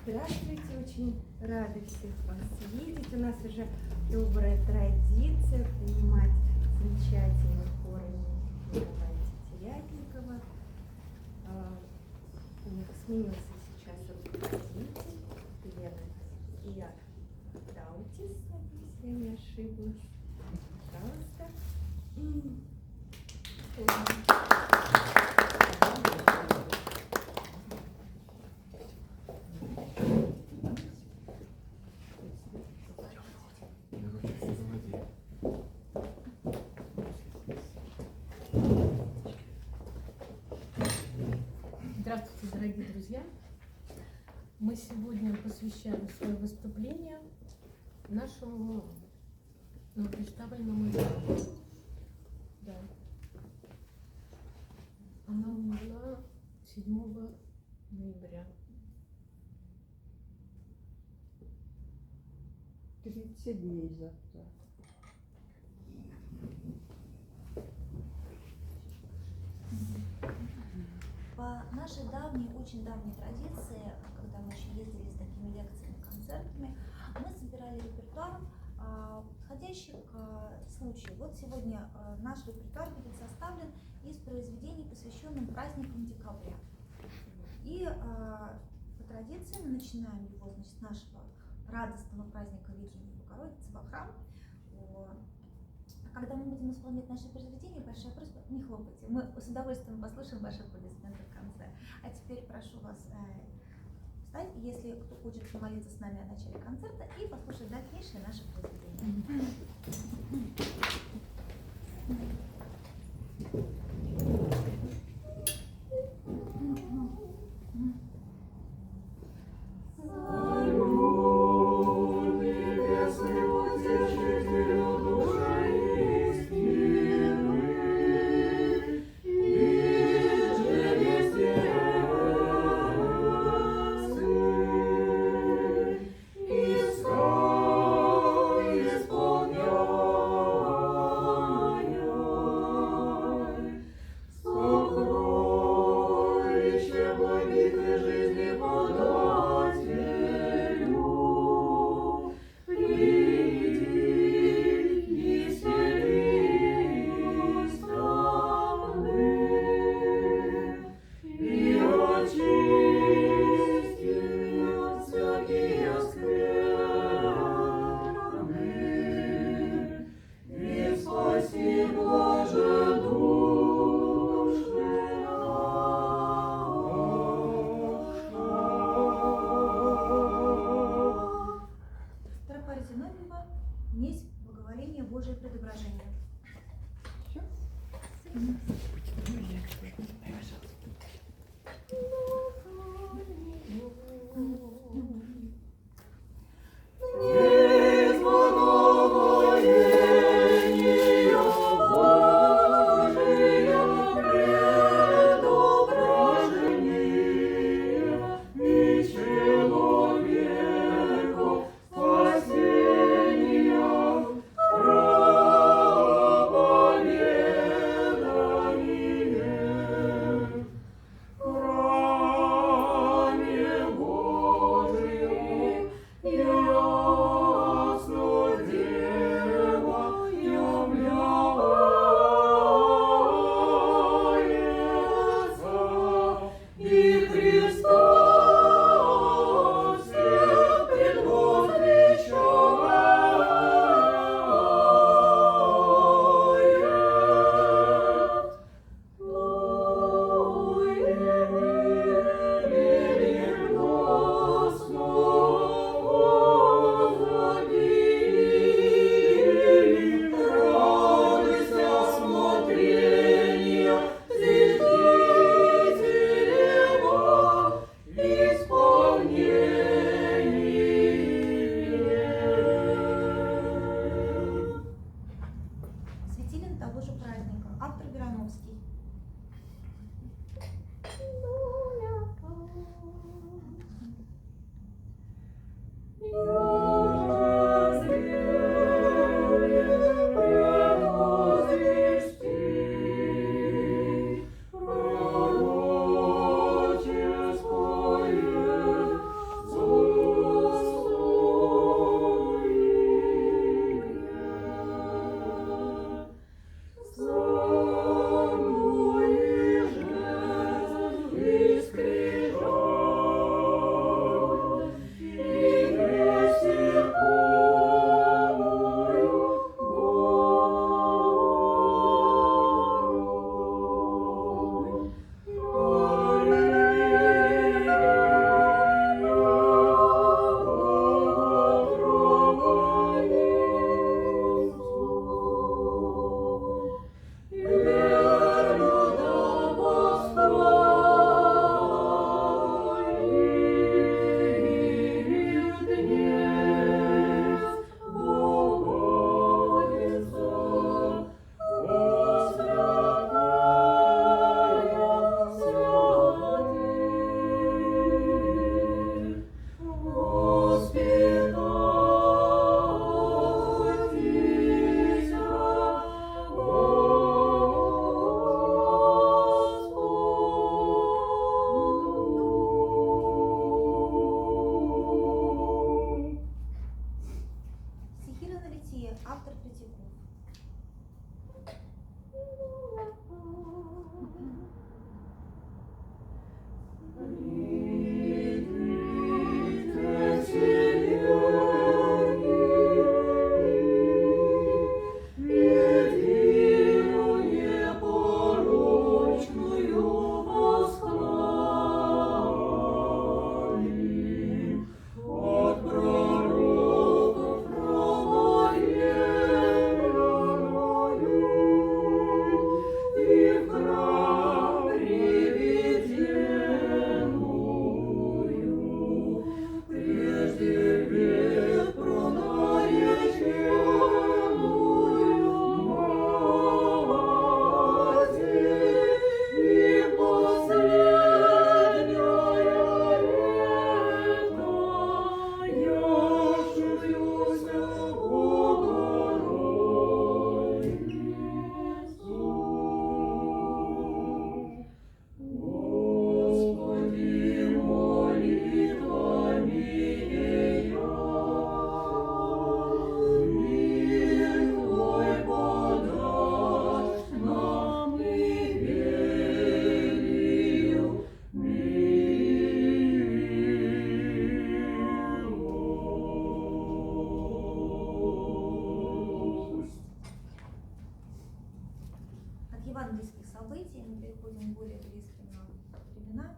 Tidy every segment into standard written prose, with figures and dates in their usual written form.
Здравствуйте, очень рада всех вас видеть. У нас уже добрая традиция принимать замечательный хор Николая Тетерятникова. У них сменился сейчас руководитель Лена Иартаутис, если я не ошиблась. Пожалуйста. Здравствуйте, дорогие друзья! Мы сегодня посвящаем свое выступление нашему новопредставленному альбому. Да. Она умерла 7 ноября. 30 дней завтра. По нашей давней, очень давней традиции, когда мы еще ездили с такими лекциями, концертами, мы собирали репертуар, подходящий к случаю. Вот сегодня наш репертуар будет составлен из произведений, посвященных праздникам декабря. И по традиции мы начинаем его, значит, с нашего радостного праздника Ведения Богородицы во храм. Когда мы будем исполнять наши произведения, большая просьба, не хлопайте. Мы с удовольствием послушаем ваши аплодисменты в конце. А теперь прошу вас встать, если кто хочет помолиться с нами о начале концерта, и послушать дальнейшие наши произведения. Несть благоволение Божие предображение.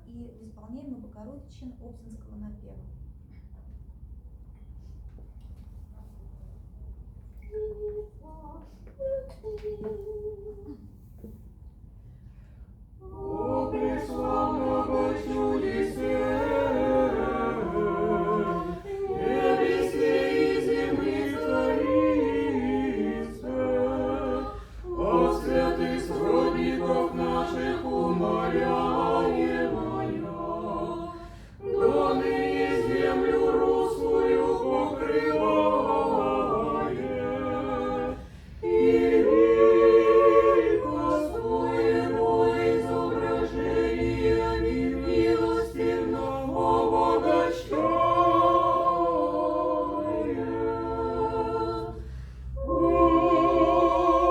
и в исполнении Богородичин Оптинского напева. О, преславного чудесе, небесе и земли царице, от святых сродников наших умоляемая, до ныне землю руслую покрывает, и своего изображениями милостивно обогащает. О,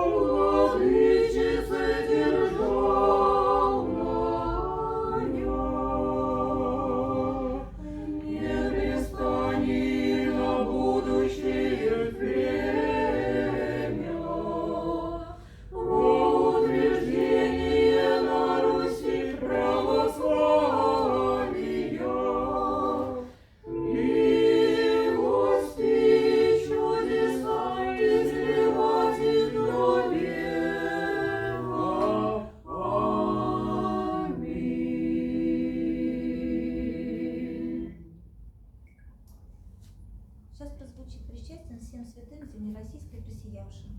владычица державная, не пристани на будущее время, во утверждение на Руси православия, милости и чудеса изливать и до века. Аминь. Сейчас прозвучит причастие всем святым земли российской присиявшим.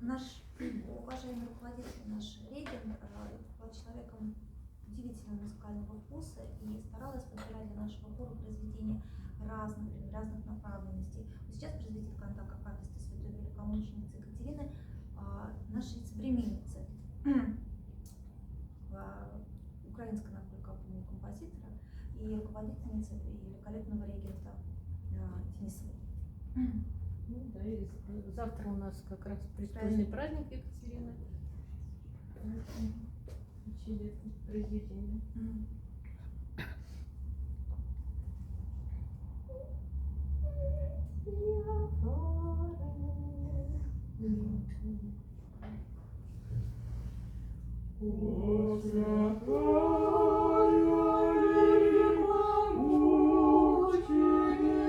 Наш уважаемый руководитель, наш регент, был человеком удивительного музыкального вкуса и старалась подбирать для нашего хора произведения разных направленностей. Сейчас произведет кантат акафисты святой великомученицы Екатерины, нашей современницы, украинской, насколько я помню, композитора и руководительницы и великолепного регента Денисовой. Ну да, и завтра у нас как раз престольный праздник Екатерины. Учили это произведение. О, святая Екатерина,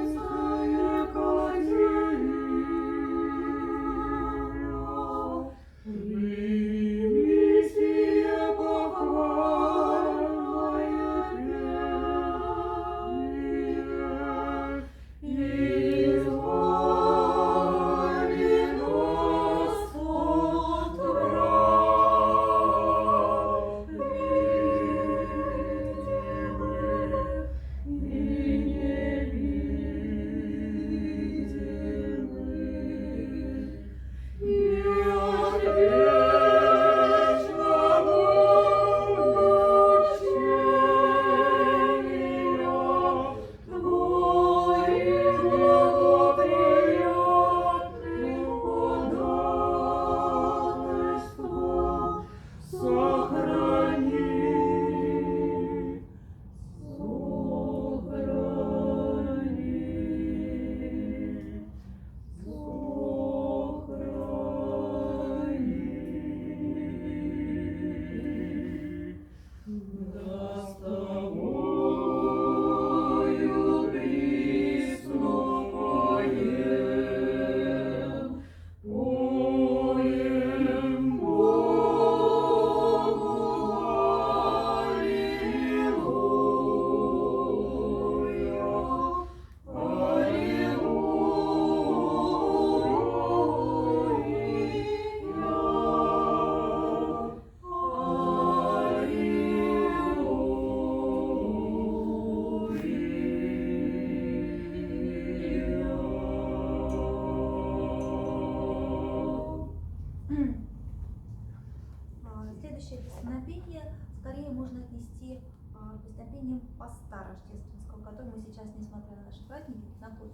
песнопения скорее можно отнести к песнопениям постарождественского, в котором мы сейчас, несмотря на наши праздники,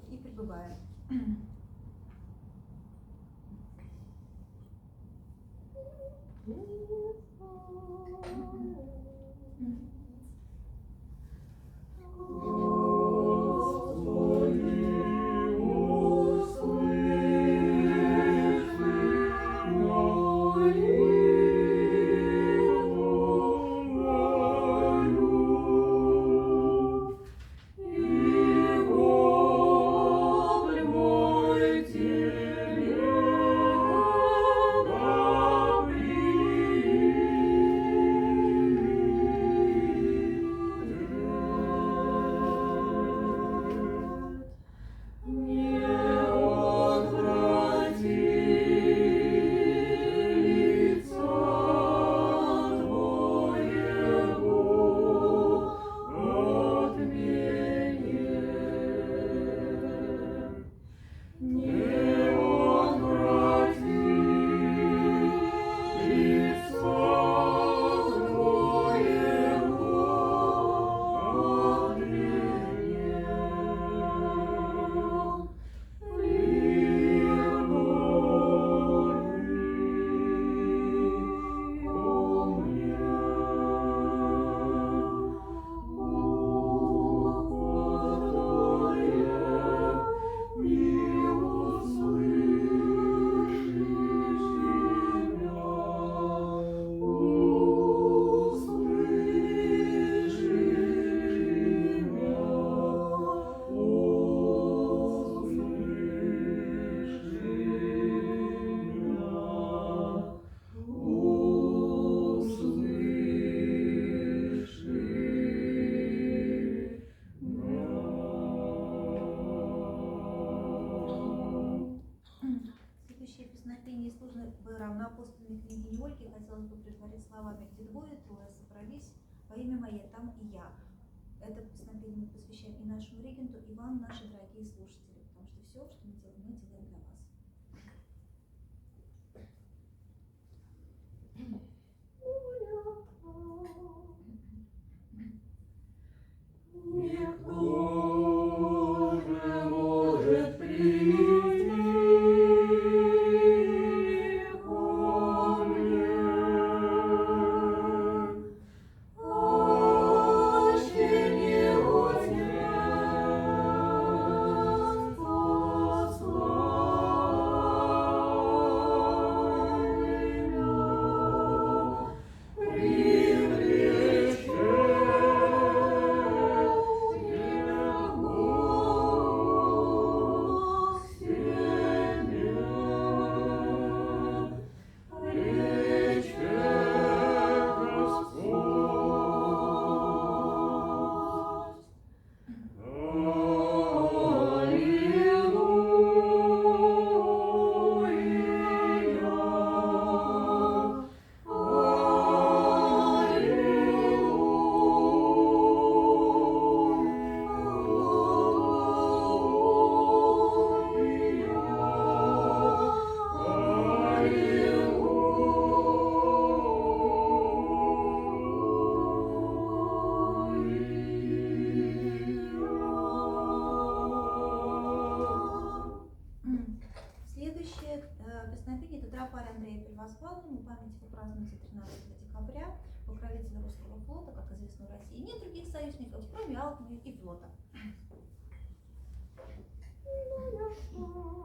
и пребываем. Равноапостольной княгини Ольги хотелось бы предварить словами: «Где двое, трое собрались, во имя мое, там и я». Это песнопение мы посвящаем и нашему регенту, и вам, наши дорогие слушатели, потому что все, что мы делаем для вас. Никто же может прийти ко мне, аще не Отец Следующее песнопение — это тропарь Андрея Первозванного. Память его празднуется 13 декабря. Покровитель русского флота, как известно, в России нет других союзников, кроме армии и флота. Верховного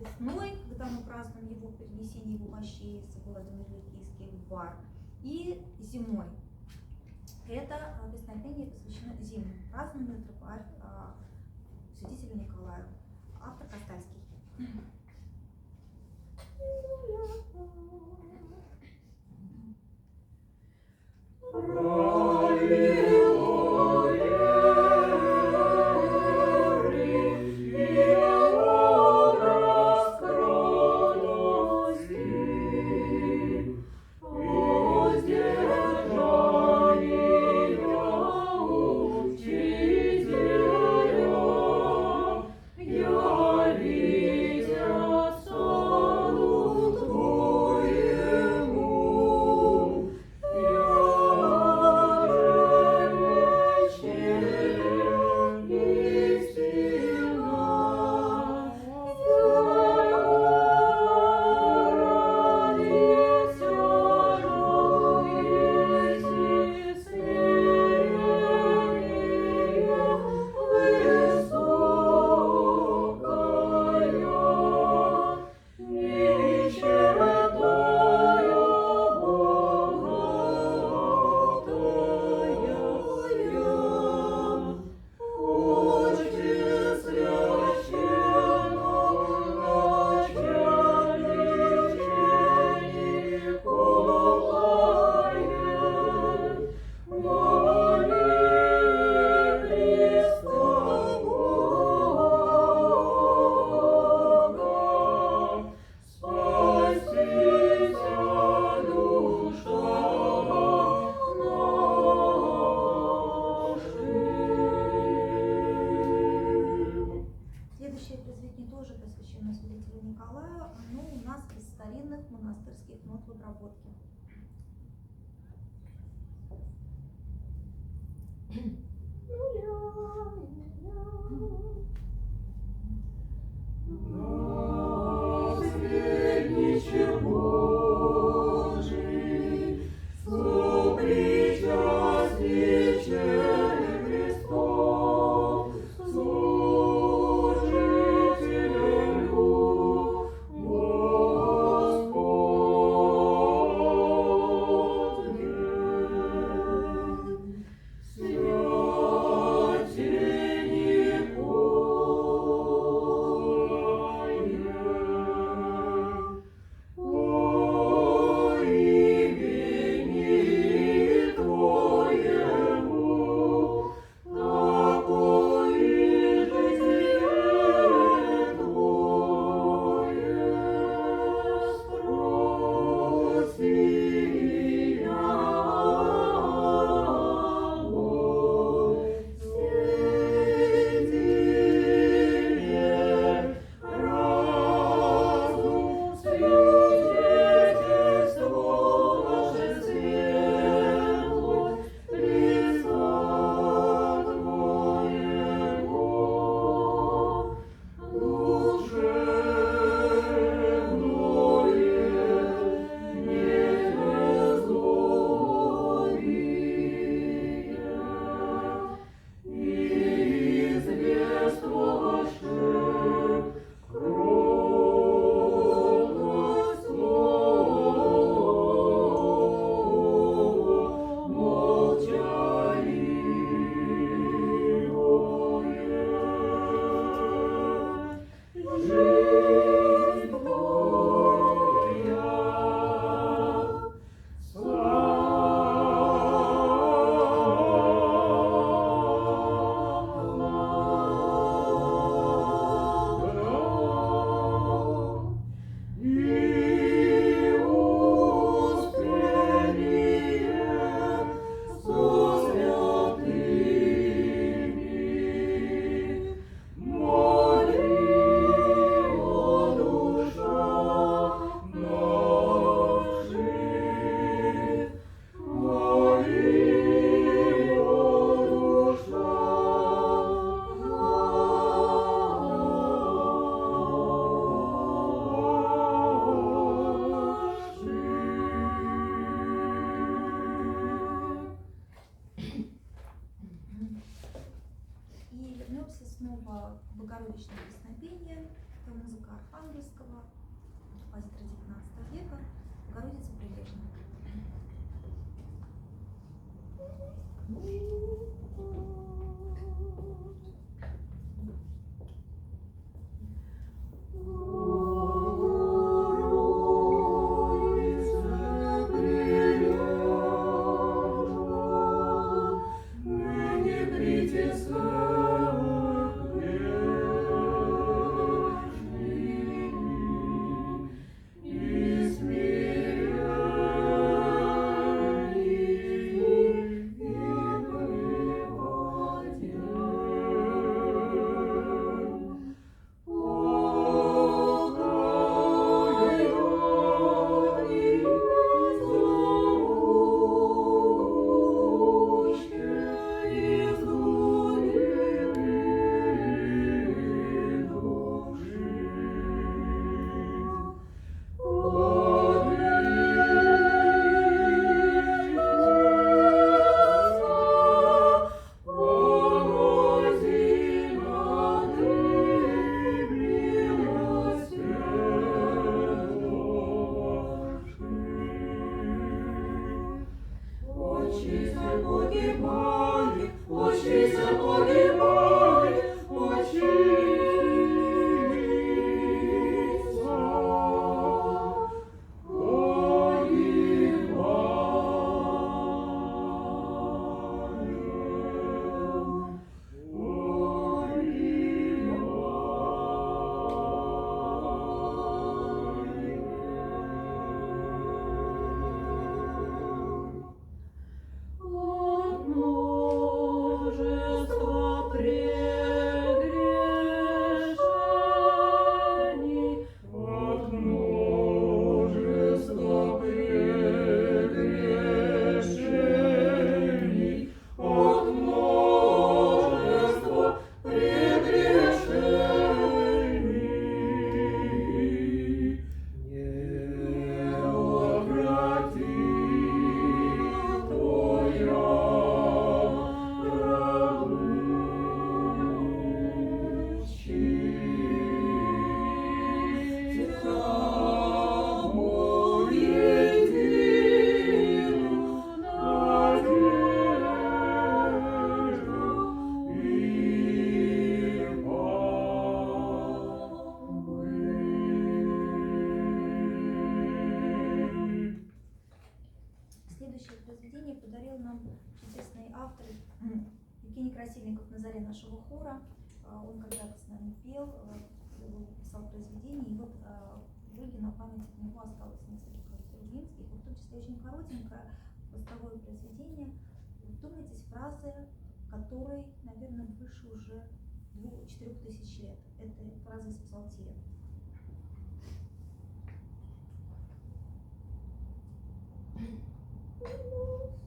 весной, когда мы празднуем его перенесение его мощей с города Мирликийских в Бар, и зимой. Это песнопение посвящено зимнему празднованию Тропарь святителю Николаю. Автор Костальский. Следующее произведение тоже посвящено святителю Николаю. Оно у нас из старинных монастырских нот в обработке. Наследниче Божий, сопричастниче Христов, служителю Господне, И вернемся снова к Богородичным песнопениям. Это музыка Архангельского. композитора XIX века Богородица Прилежная. Следующее произведение подарил нам чудесный автор Евгений Красильников «На заре нашего хора». Он когда-то с нами пел, писал произведения, и вот в итоге на память от него осталось несколько грузинских, в том числе очень коротенькое постовое произведение. Вдумайтесь, фразы, которой, наверное, выше уже 4000 лет. Это фразы из Псалтиря.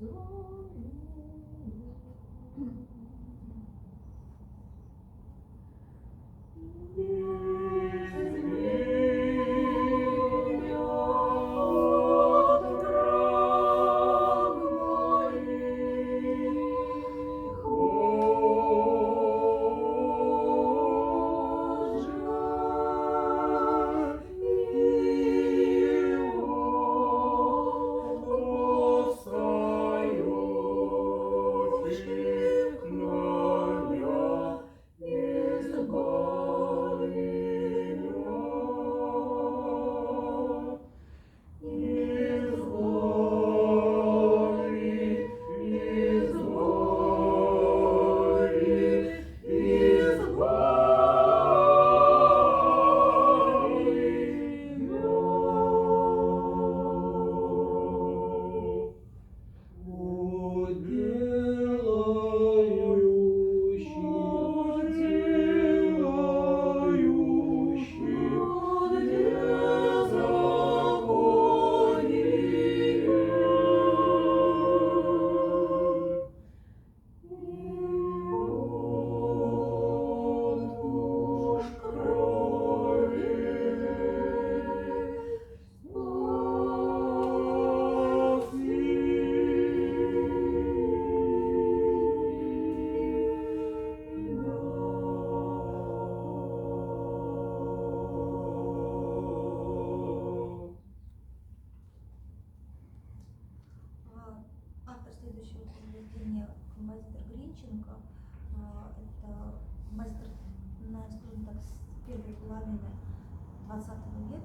О,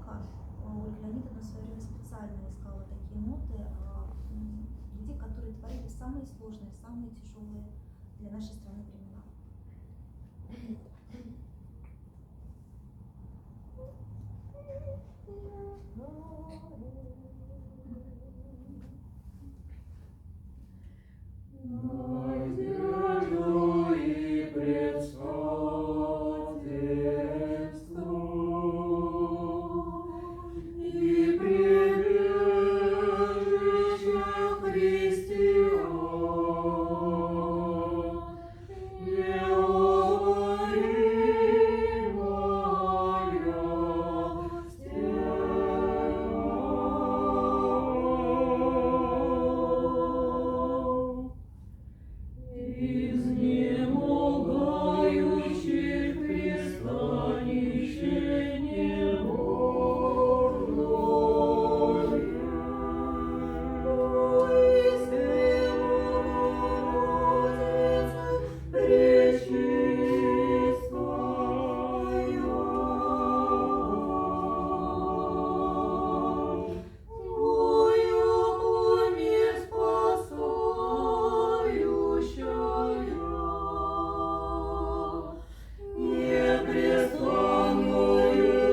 жалко. Ольга Леонидовна в свое время специально искала такие ноты людей, которые творили самые сложные, самые тяжелые для нашей страны времена. Надежду и предстательству и прибежище христиан неуморимая стена. Изнемогающих пристанище непрестанную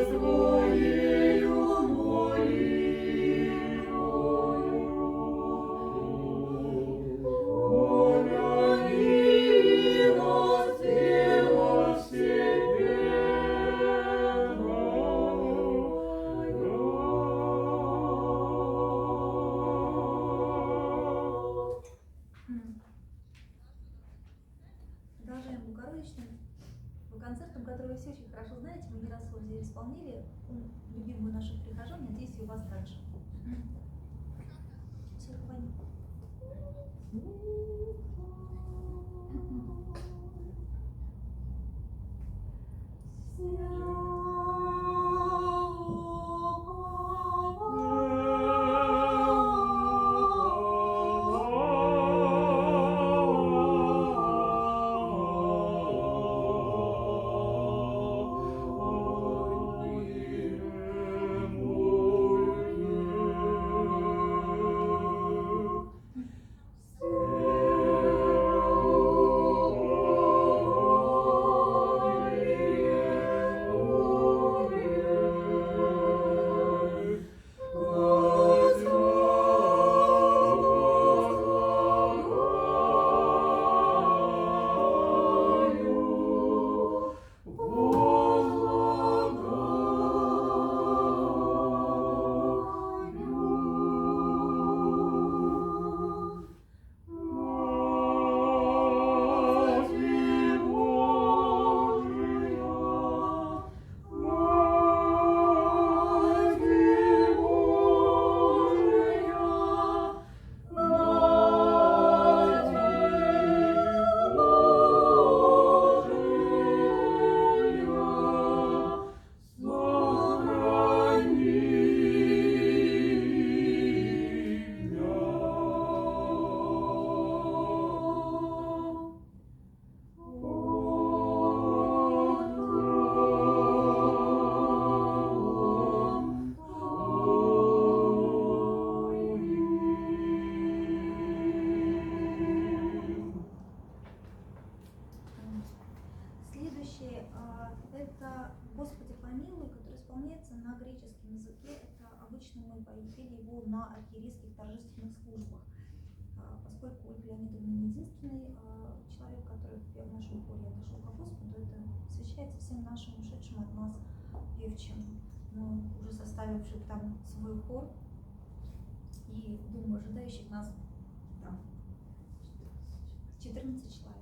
своею молитвою помяни нас Дева Продолжаем Богородичным. Концертом, который вы все очень хорошо знаете, мы не раз его здесь исполнили, любимую наших прихожан, надеюсь, и у вас также. Все, Ваня. Следующее это «Господи помилуй», который исполняется на греческом языке. Это обычно мы пели его на архиерейских торжественных службах. Поскольку Ольга Леонидовна не единственный человек, который пел в нашем хоре «Отошел ко Господу», это посвящается всем нашим ушедшим от нас певчим, но уже составивших там свой хор и, думаю, ожидающих нас там 14 человек.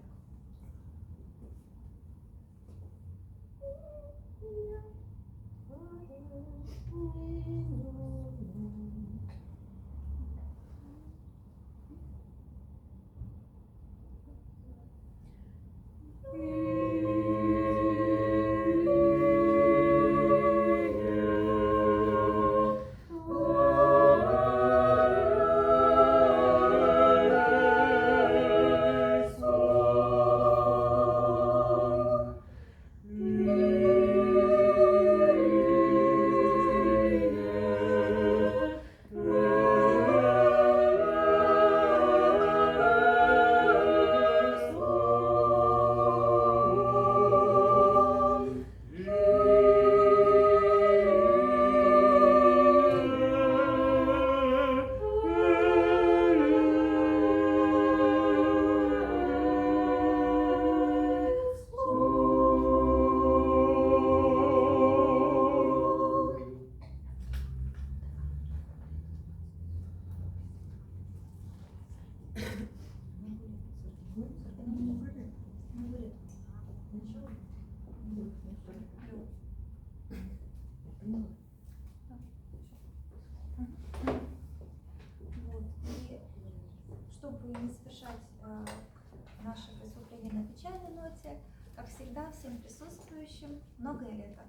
здравствующим, многое лето.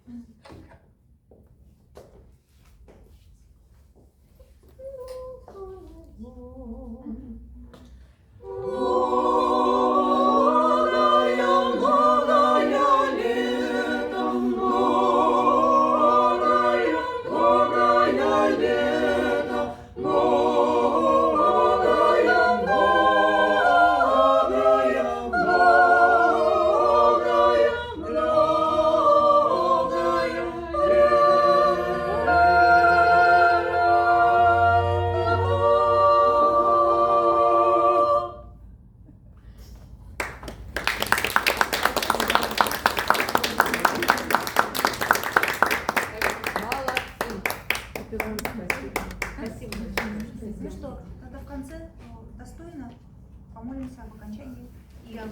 Многое лето, многое лето, Спасибо. Ну что, тогда в конце достойно помолимся об окончании и о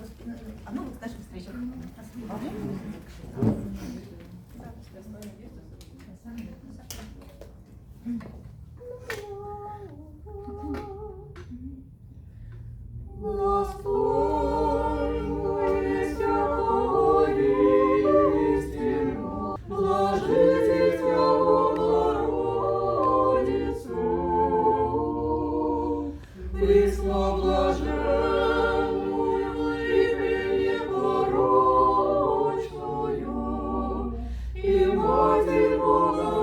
новых наших встречах. Благословенная всякого истину, блажите Тебя, Богородицу, пресноблаженную и пренепорочную, и Матерь Бога